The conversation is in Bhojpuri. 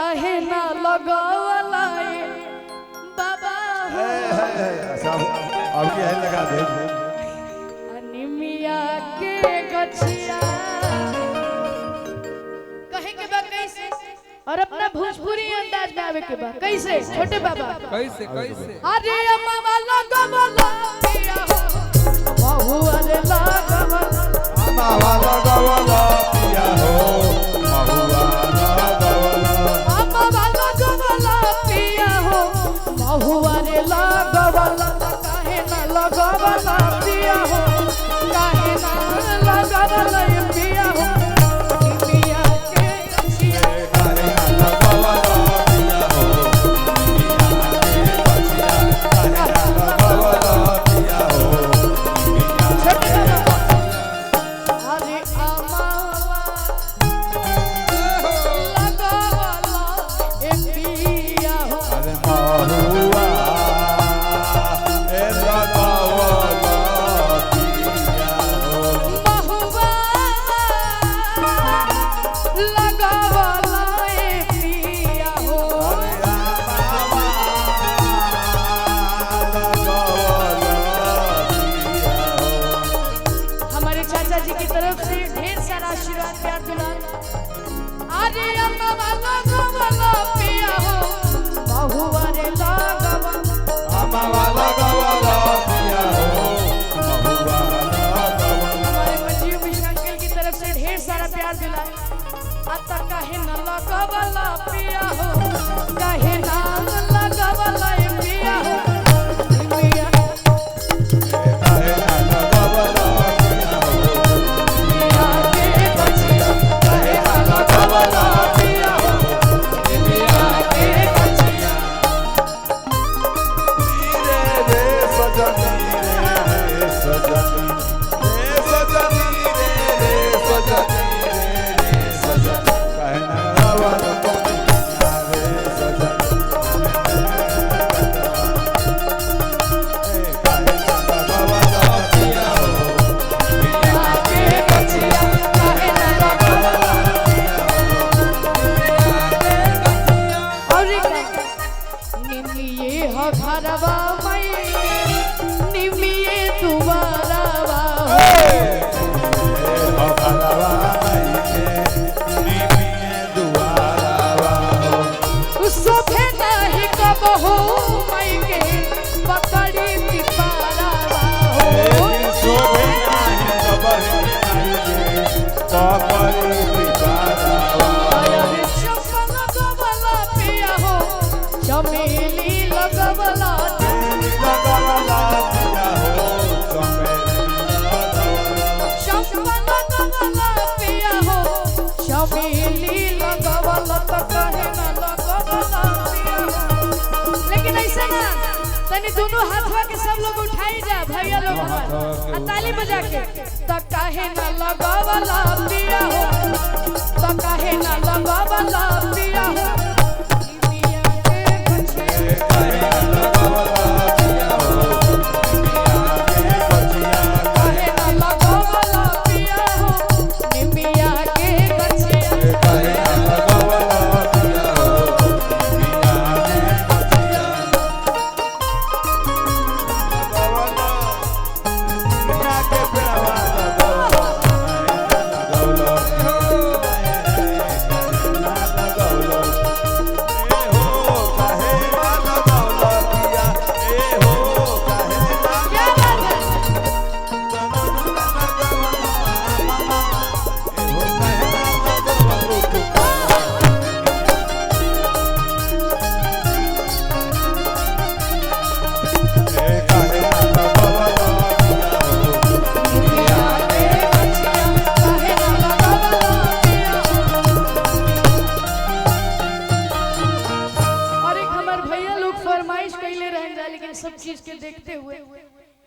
काहे ना लगावला बाबा सब अब ये लगा दे निमिया के गछिया कहे के बा कैसे और अपना भोजपुरी अंदाज में आवे के बा कैसे छोटे बाबा कैसे कैसे अरे अम्मा लगावला पिया हो बहुआ रे लगावला अम्मा लगावला पिया हो बहुआ बहुआ रे लगावला काहे ना लगावला पिया हो काहे ना लगावला पिया हो निमिया के गछिया काहे ना लगावला पिया हो निमिया के गछिया काहे ना लगावला पिया हो अरे अमावा लगावला पिया हो अरे बहुआ ए लगावला पिया हो बहुआ लगावला पिया हो हमारे चाचा जी की तरफ से ढेर सारा आशीर्वाद प्यार दुलार अरे अम्मा लगावला पिया हो बहुआ रे लगावला हमारे मंजीव मिश्रा अंकल की तरफ से ढेर सारा प्यार दिलाए आता काहे न लगावला पिया हो काहे ना लगावला पिया हो निमिया के गछिया काहे ना लगावला पिया हो निमिया के गछिया के गछिया काहे ना लगावला और निमिये हो घरवा मई निमिये दुआरवा सोफे नहीं कबहू मई के पकड़ी पिपारवा हो अरे चंपा लगवला पिया हो चमेली लगवला चंपा लगवला पिया हो चमेली लगवला त काहे ना लगवला पिया हो लेकिन ऐसा ना तनी दोनों हाथवा के सब लोग उठाई जा भैया लोग हमार ताली बजा के त काहे ना लगवला पिया हो त काहे ना लगवला पिया हो निमिया के गछिया काहे ना लगवला पिया हो निमिया के गछिया क्या बात है निमिया के गछिया काहे ना लगवला पिया हो और एक हमार भैया लोग फरमाइश कैले रहन जा लेकिन सब चीज के देखते हुए